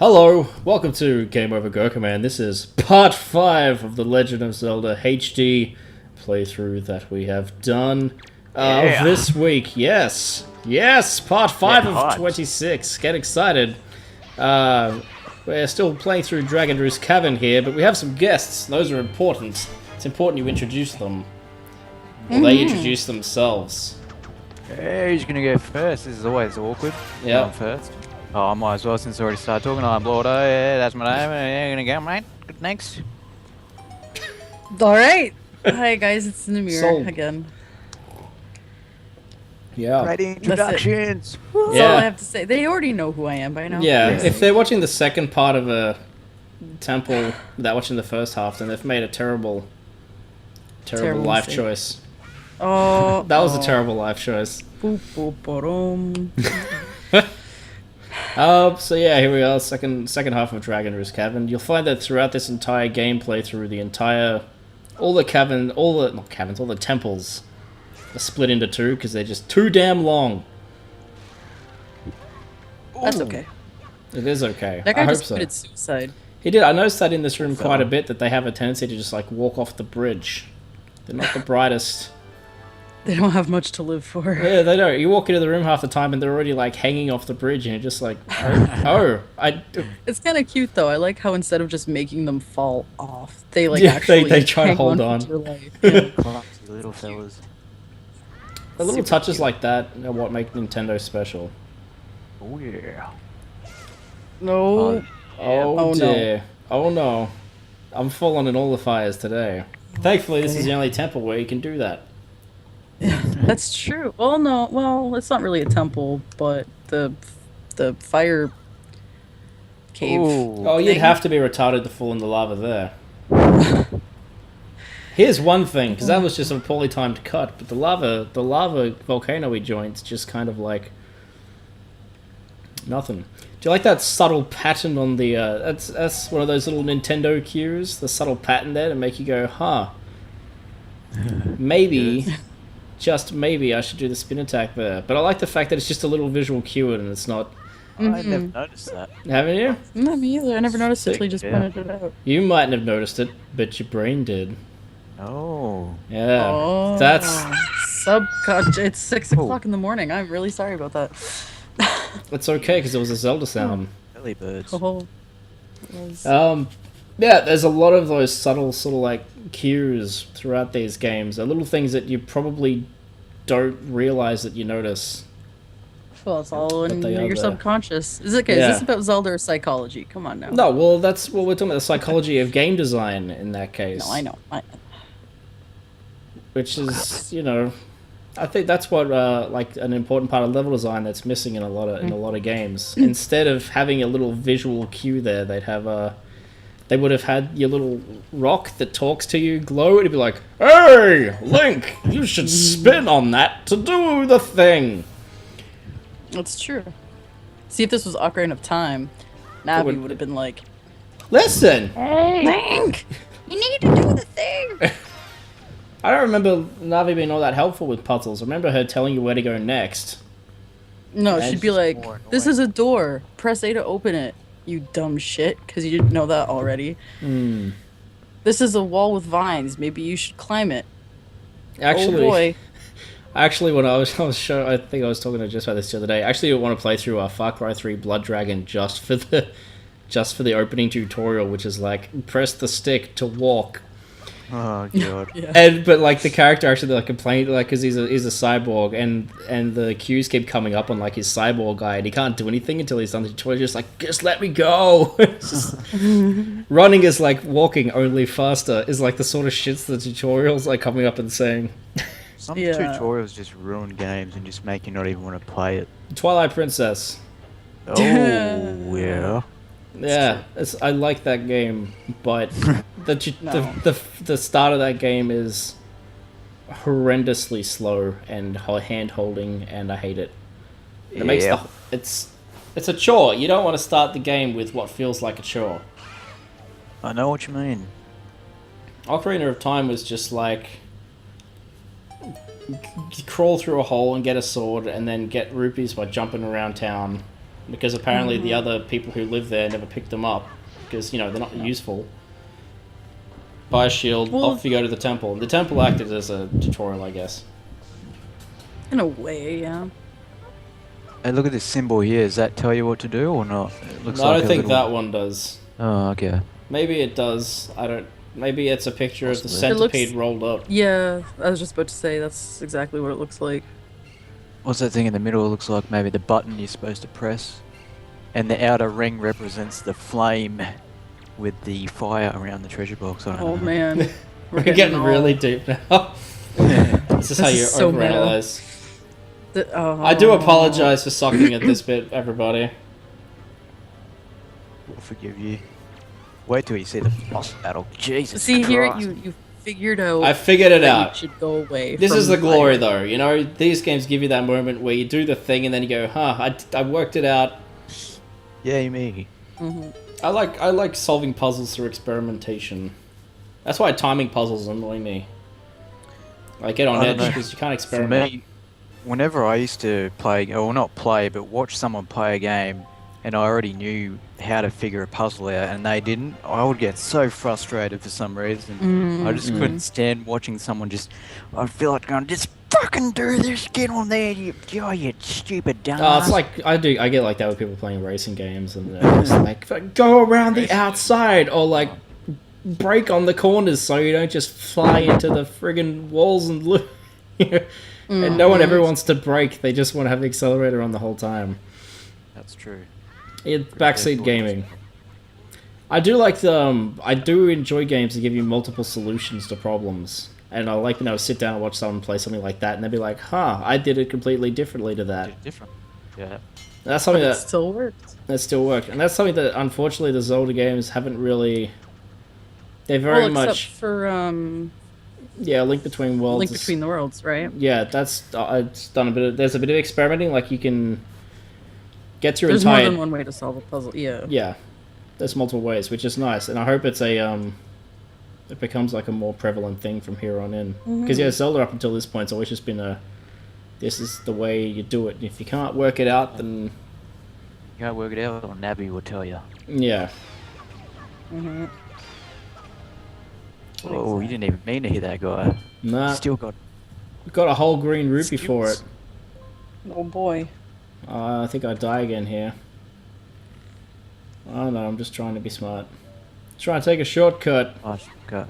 Hello, welcome to Game Over Gerkinman. This is part 5 of the Legend of Zelda HD playthrough that we have done this week. Yes, part 5 of 26. Get excited. We're still playing through Dragon Roost Cavern here, but we have some guests. Those are important. It's important you introduce them. Or they introduce themselves. Hey, who's gonna go first? This is always awkward. Yeah. I'm first. Oh, I might as well since I already started talking. I'm Lord. Yeah, that's my name. Yeah, gonna go, mate. Good, thanks. Alright. Hi guys, it's Namir Sold. again. Yeah. Great introductions. That's all I have to say. They already know who I am by now. Yeah, if they're watching the second part of a temple without watching the first half, then they've made a terrible life mistake. choice. Oh. That was a terrible life choice. Boop, boop, ba-dum. So yeah, here we are, second half of Dragon Roost Cavern. You'll find that throughout this entire gameplay, through all the temples are split into two because they're just too damn long. That's okay. It is okay. That guy I hope just so. committed suicide. He did. I noticed that in this room quite a bit, that they have a tendency to just like walk off the bridge. They're not the brightest. They don't have much to live for. Yeah, they don't. You walk into the room half the time and they're already like hanging off the bridge, and you're just like, It's kind of cute though. I like how instead of just making them fall off, they like Yeah, actually they try to hang hold for on. dear life. Yeah. Clumsy little fellas. The little touches like that are what make Nintendo special. Oh yeah. No. Oh no. dear. Oh no. I'm falling in all the fires today. Thankfully, this is the only temple where you can do that. That's true. Well, no. Well, it's not really a temple, but the fire cave. Ooh. Oh, you'd thing. have to be retarded to fall in the lava there. Here's one thing, because that was just a poorly timed cut, but the lava volcano we joined's just kind of like nothing. Do you like that subtle pattern on the? That's one of those little Nintendo cues. The subtle pattern there to make you go, huh? Maybe, just maybe, I should do the spin attack there. But I like the fact that it's just a little visual cue and it's not. I never noticed that. Haven't you? Not me either. I never noticed it Sick. until you just pointed it out. You mightn't have noticed it, but your brain did. Oh. Yeah, Oh, that's subconscious. It's 6 o'clock in the morning. I'm really sorry about that. it's okay because it was a Zelda sound. Early birds. Oh, Yeah, there's a lot of those subtle sort of like cues throughout these games. They're little things that you probably don't realize that you notice. well, it's all in they are your there. subconscious. Is it okay? Yeah. Is this about Zelda or psychology? Come on now. No, well, that's what we're talking about, the psychology of game design in that case. No, I know. Which is, I think that's what like an important part of level design that's missing in a lot of games. Instead of having a little visual cue there, they would have had your little rock that talks to you glow. It'd be like, "Hey, Link, you should spin on that to do the thing." That's true. See, if this was Ocarina of Time, Navi would have been like, Listen, "Hey, Link, you need to do the thing." I don't remember Navi being all that helpful with puzzles. I remember her telling you where to go next. No, That's she'd be just like, more "This annoying. is a door. Press A to open it. You dumb shit," because you didn't know that already. This is a wall with vines. Maybe you should climb it. Actually, Oh boy. Actually, when I think I was talking to Jess about this the other day. Actually, I want to play through Far Cry 3 Blood Dragon just for the opening tutorial, which is like press the stick to walk. Oh god. Yeah. But like the character actually like complained like because he's a cyborg and the cues keep coming up on like his cyborg guy and he can't do anything until he's done the tutorial. Just like just let me go. It's just, running is like walking, only faster is like the sort of shits the tutorials like coming up and saying. Some Yeah. tutorials just ruin games and just make you not even want to play it. Twilight Princess. Oh yeah. Yeah, I like that game, but the start of that game is horrendously slow and hand holding, and I hate it. It makes it's a chore. You don't want to start the game with what feels like a chore. I know what you mean. Ocarina of Time was just like crawl through a hole and get a sword, and then get rupees by jumping around town. because apparently the other people who live there never picked them up because, you know, they're not useful. Buy a shield, off you go to the temple. The temple acted as a tutorial, I guess. In a way, yeah. Hey, look at this symbol here. Does that tell you what to do or not? It looks No, I don't think that one does. Oh, okay. Maybe it does. I don't... Maybe it's a picture of the centipede rolled up. Yeah, I was just about to say that's exactly what it looks like. What's that thing in the middle? It looks like maybe the button you're supposed to press. And the outer ring represents the flame with the fire around the treasure box. I don't know. Man. We're getting really deep now. This is how you so overanalyze. I do apologize for sucking at this bit, everybody. We'll forgive you. Wait till you see the boss battle. Jesus See, Christ. here you figured out. I figured it out. You should go away. This from is the glory, fire. though. You know, these games give you that moment where you do the thing and then you go, huh, I worked it out. Yay me. I like solving puzzles through experimentation. That's why timing puzzles annoy me. I get on edge because you can't experiment. For me, whenever I used to play, or not play, but watch someone play a game, and I already knew how to figure a puzzle out, and they didn't, I would get so frustrated for some reason. I just couldn't stand watching someone I'd feel like going, just fucking do this, get on there, you stupid dumbass. Oh, it's like, I get like that with people playing racing games, and they're just like, go around the outside, or like, brake on the corners so you don't just fly into the friggin' walls and look. And no one ever wants to brake, they just want to have the accelerator on the whole time. That's true. It's backseat gaming. I do like I do enjoy games that give you multiple solutions to problems. And I like, sit down and watch someone play something like that and they'd be like, huh, I did it completely differently to that. Different. Yeah. That's something that still works. That still worked. And that's something that, unfortunately, the Zelda games haven't really... They're very much... Except for, yeah, Link Between Worlds. Link Between the Worlds, right? Yeah, that's... it's done a bit of... There's a bit of experimenting, like you can get through There's entire... more than one way to solve a puzzle, yeah. Yeah. There's multiple ways, which is nice. And I hope it's it becomes like a more prevalent thing from here on in. Because, yeah, Zelda up until this point has always just been this is the way you do it. If you can't work it out, then... You can't work it out, or Nabi will tell you. Yeah. Oh, you didn't even mean to hit that guy. Nah. Still got a whole green rupee for it. Oh boy. I think I die again here. Oh no, I'm just trying to be smart. Trying to take a shortcut. Oh, shortcut.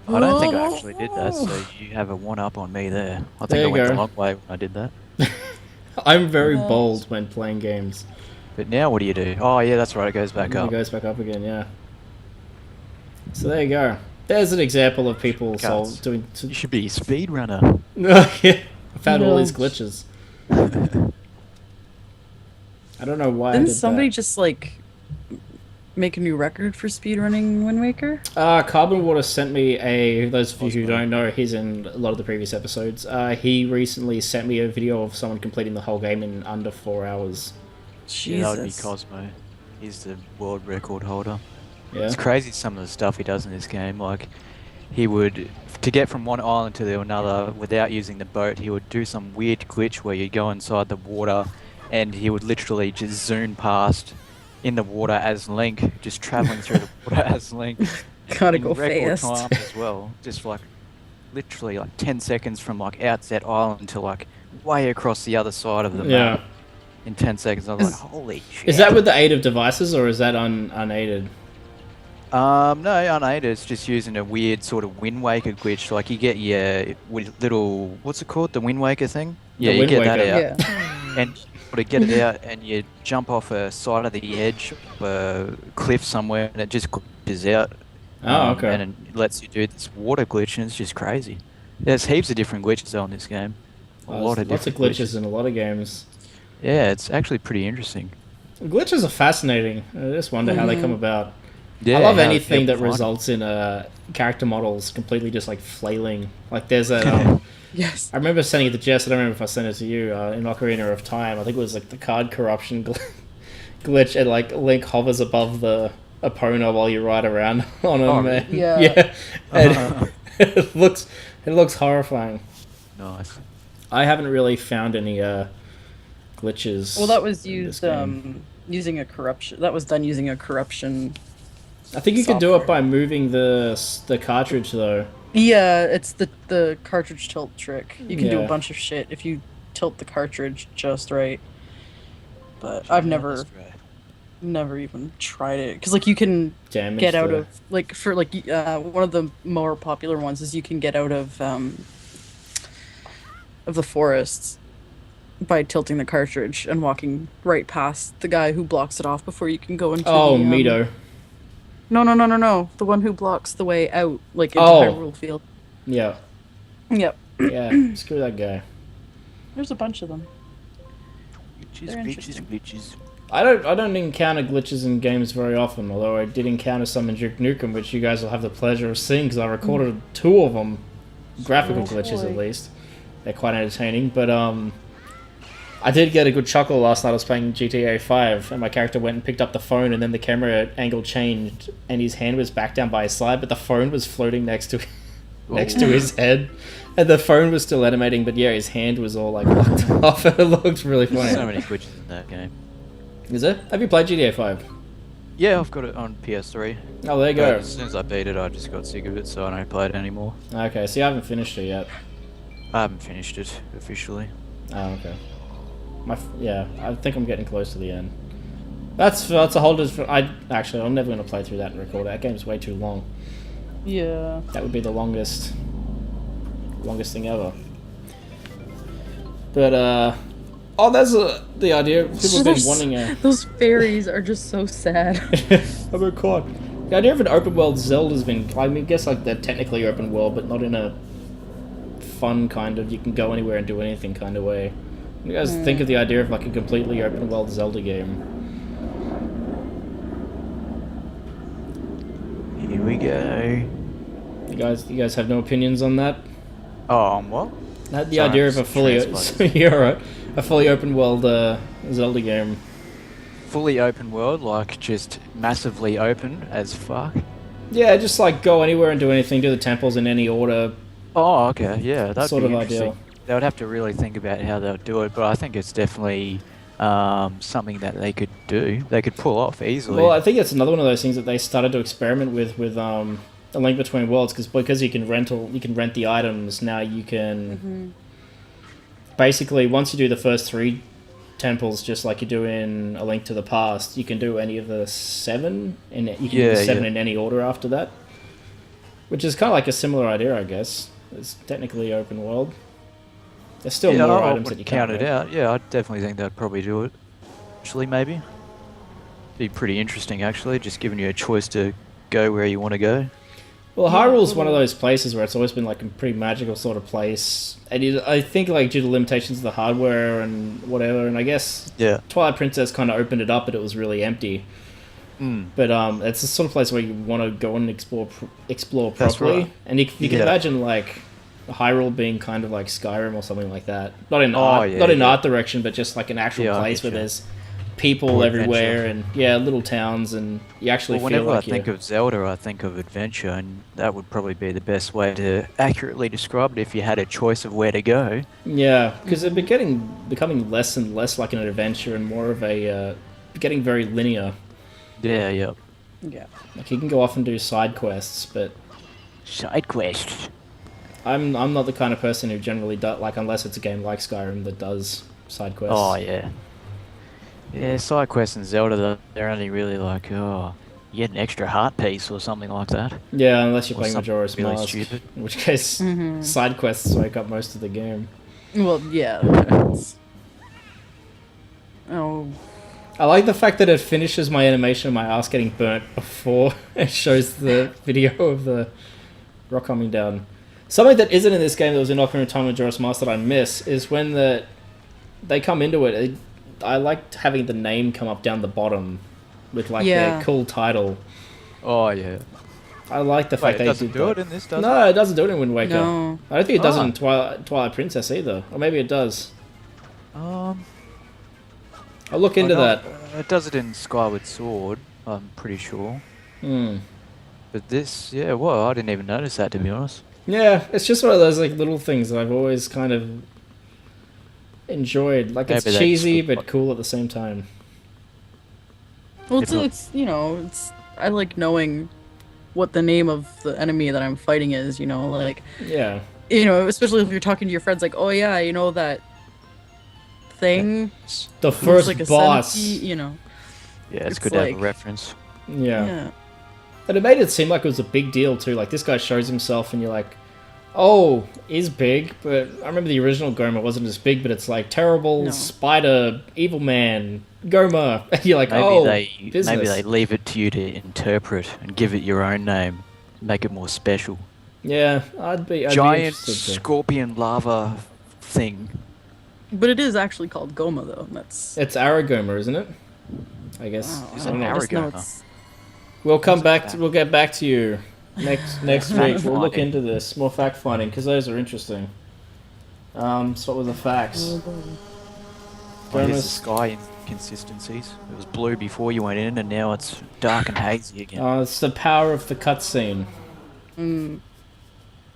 I don't think I actually did that, so you have a one-up on me there. I think I went the long way when I did that. I'm very bold when playing games. But now what do you do? Oh yeah, that's right, it goes back up. It goes back up again, yeah. So there you go. There's an example of people doing... You should be a speedrunner. Yeah, I've had all these glitches. I don't know why Didn't I did somebody that. just, like, make a new record for speedrunning Wind Waker? Carbon Water sent me those of you who don't know, he's in a lot of the previous episodes. He recently sent me a video of someone completing the whole game in under 4 hours. Jesus. Yeah, that would be Cosmo. He's the world record holder. Yeah. It's crazy some of the stuff he does in this game. Like, he would, to get from one island to another without using the boat, he would do some weird glitch where you go inside the water and he would literally just zoom past in the water as Link, just traveling through the water as Link. Gotta in go record fast. time as well. Just like, literally like 10 seconds from like outset island to like way across the other side of the map. In 10 seconds, I was like, holy shit. Is that with the aid of devices or is that unaided? No, unaided. It's just using a weird sort of Wind Waker glitch. Like you get your little, what's it called? The Wind Waker thing? Yeah, you get that out. Yeah. And to get it out, and you jump off a side of the edge of a cliff somewhere, and it just glitches out. Oh, okay. And it lets you do this water glitch, and it's just crazy. There's heaps of different glitches on this game. Lots of glitches in a lot of games. Yeah, it's actually pretty interesting. Glitches are fascinating. I just wonder how they come about. Yeah, I love anything that results in character models completely just like flailing. Like there's a... Yes. I remember sending it to Jess, I don't remember if I sent it to you, in Ocarina of Time. I think it was like the card corruption glitch, and like Link hovers above the Epona while you ride around on him. Yeah. Yeah. And it looks horrifying. Nice. I haven't really found any glitches. Well, that was in this used game. using a corruption. That was done using a corruption. I think you can do it software. by moving the cartridge though. Yeah, it's the cartridge tilt trick. You can do a Yeah. bunch of shit if you tilt the cartridge just right. But I've never even tried it because like you can Damage get out the- of like for like one of the more popular ones is you can get out of the forests by tilting the cartridge and walking right past the guy who blocks it off before you can go into Oh, the Mito. No. The one who blocks the way out, like into Oh. Hyrule Field. Yeah. Yep. Yeah. Screw that guy. There's a bunch of them. They're Glitches, interesting. glitches. I don't encounter glitches in games very often, although I did encounter some in Duke Nukem, which you guys will have the pleasure of seeing because I recorded 2 of them. Graphical Oh, glitches, boy. at least. They're quite entertaining, but I did get a good chuckle last night. I was playing GTA 5, and my character went and picked up the phone, and then the camera angle changed, and his hand was back down by his side, but the phone was floating next to his head, and the phone was still animating, but yeah, his hand was all like locked off. It looked really funny. So many glitches in that game. Is it? Have you played GTA 5? Yeah, I've got it on PS3. Oh, there you But go. as soon as I beat it, I just got sick of it, so I don't play it anymore. Okay, so you haven't finished it yet. I haven't finished it officially. Oh, okay. Yeah, I think I'm getting close to the end. That's a whole different. I'm never going to play through that and record it. That game's way too long. Yeah. That would be the longest thing ever. But that's the idea. People have been wanting a. Those fairies are just so sad. I've been caught. The idea of an open world Zelda's been. I mean, I guess like they're technically open world, but not in a fun kind of you can go anywhere and do anything kind of way. You guys think of the idea of like a completely open world Zelda game? Here we go. You guys have no opinions on that? Oh, on what? The Sorry, idea I'm of a just fully translating. you're right, a fully open world Zelda game. Fully open world, like just massively open as fuck. Yeah, just like go anywhere and do anything, do the temples in any order. Oh, okay, yeah, that'd Sort be of interesting. ideal. They would have to really think about how they'll do it, but I think it's definitely something that they could do. They could pull off easily. Well, I think it's another one of those things that they started to experiment with A Link Between Worlds, because you can rent the items. Now you can basically once you do the first 3 temples, just like you do in A Link to the Past, you can do any of the 7, and you can do the 7 in any order after that. Which is kind of like a similar idea, I guess. It's technically open world. There's still yeah, more I items that you wouldn't can't count it rent. out. Yeah, I definitely think they'd probably do it. Actually, maybe. Be pretty interesting, actually, just giving you a choice to go where you want to go. Well, Hyrule's one of those places where it's always been like a pretty magical sort of place, and I think like due to limitations of the hardware and whatever, and I guess Yeah. Twilight Princess kind of opened it up, but it was really empty. But it's the sort of place where you want to go and explore That's properly, right. and you can Yeah. imagine like Hyrule being kind of like Skyrim or something like that. Not in yeah. art direction, but just like an actual Yeah, I place get where you. there's people More everywhere, and little towns, and you actually Well, feel whenever like I think of Zelda, I think of adventure, and that would probably be the best way to accurately describe it if you had a choice of where to go. Yeah, because it's becoming less and less like an adventure and more of a getting very linear. Yeah, yeah. Yeah. Like you can go off and do side quests, but Side quests. I'm not the kind of person who generally does, like, unless it's a game like Skyrim that does side quests. Oh, yeah. Yeah, side quests in Zelda, they're only really like, oh, you get an extra heart piece or something like that. Yeah, unless you're Or playing something Majora's really Mask, stupid. in which case side quests wake up most of the game. Well, yeah. That's... Oh. I like the fact that it finishes my animation of my ass getting burnt before it shows the video of the rock coming down. Something that isn't in this game that was in Ocarina of Time and Majora's Mask that I miss is when they come into it. I liked having the name come up down the bottom with like their cool title. Oh, yeah. I like the fact Wait, it they doesn't did do that. it in this, does it? No, it doesn't do it in Wind Waker. No. I don't think it does it in Ah. Twilight Princess either. Or maybe it does. Um, I'll look into I know, that. It does it in Skyward Sword, I'm pretty sure. Hmm. But this, yeah, well, I didn't even notice that, to be honest. Yeah, it's just one of those like little things that I've always kind of enjoyed. Like, it's Maybe they cheesy, just- but cool at the same time. Well, If not- it's you know, it's I like knowing what the name of the enemy that I'm fighting is. You know, like Yeah. especially if you're talking to your friends, like, oh yeah, you know that thing. The looks first like a boss. centipede, you know. Yeah, it's It's good to have a like- reference. Yeah. Yeah. And it made it seem like it was a big deal, too. Like, this guy shows himself, and you're like, oh, he's big. But I remember the original Goma wasn't as big, but it's like terrible No. spider, evil man, Goma. And you're like, Maybe oh, maybe business. they leave it to you to interpret and give it your own name, make it more special. Yeah, I'd be Giant interested to- scorpion lava thing. But it is actually called Goma, though. That's. It's Aragoma, isn't it? I guess. Oh, Is I it don't know, I just know Aragoma? it's- We'll come What's back. that? We'll get back to you next week. We'll look Fact-finding. into this more fact finding because those are interesting. So what were the facts? Oh, boy. Oh, here's the Bonus. sky inconsistencies. It was blue before you went in, and now it's dark and hazy again. It's the power of the cutscene. Mm.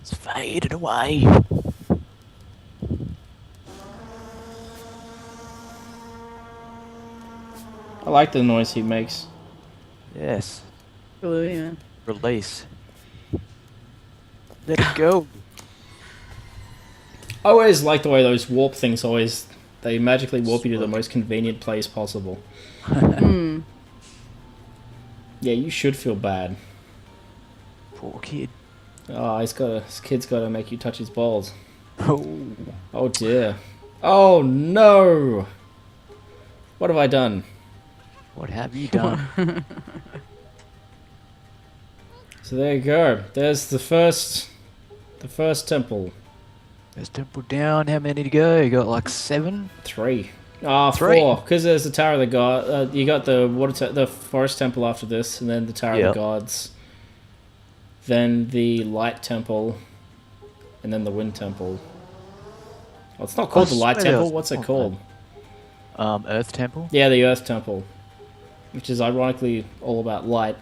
It's faded away. I like the noise he makes. Yes. Oh, yeah. Release. Let it go. I always like the way those warp things they magically warp you to the most convenient place possible. Mm. Yeah, you should feel bad. Poor kid. Oh, his kid's got to make you touch his balls. Oh. Oh dear. Oh no! What have I done? What have you done? So there you go. There's the first temple. There's temple down. How many to go? You got like 7? 3. 3. 4. Because there's the Tower of the God. You got the Forest Temple after this, and then the Tower of Yep. the Gods. Then the Light Temple, and then the Wind Temple. Oh, it's not called the Light swear there Temple. was What's it one called? Earth temple. Yeah, the Earth Temple, which is ironically all about light.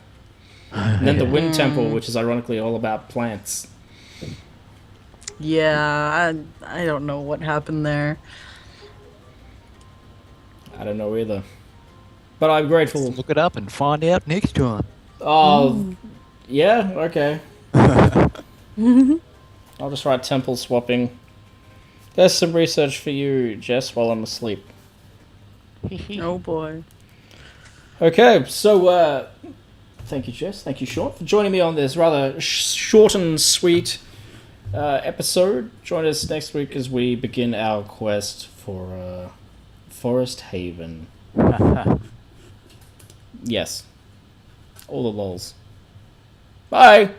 And then the Wind Temple, which is ironically all about plants. Yeah, I don't know what happened there. I don't know either. But I'm grateful. Look it up and find out next time. Oh, yeah, okay. I'll just write temple swapping. There's some research for you, Jess, while I'm asleep. Oh boy. Okay, so, thank you, Jess. Thank you, Sean, for joining me on this rather short and sweet episode. Join us next week as we begin our quest for Forest Haven. Yes. All the lols. Bye!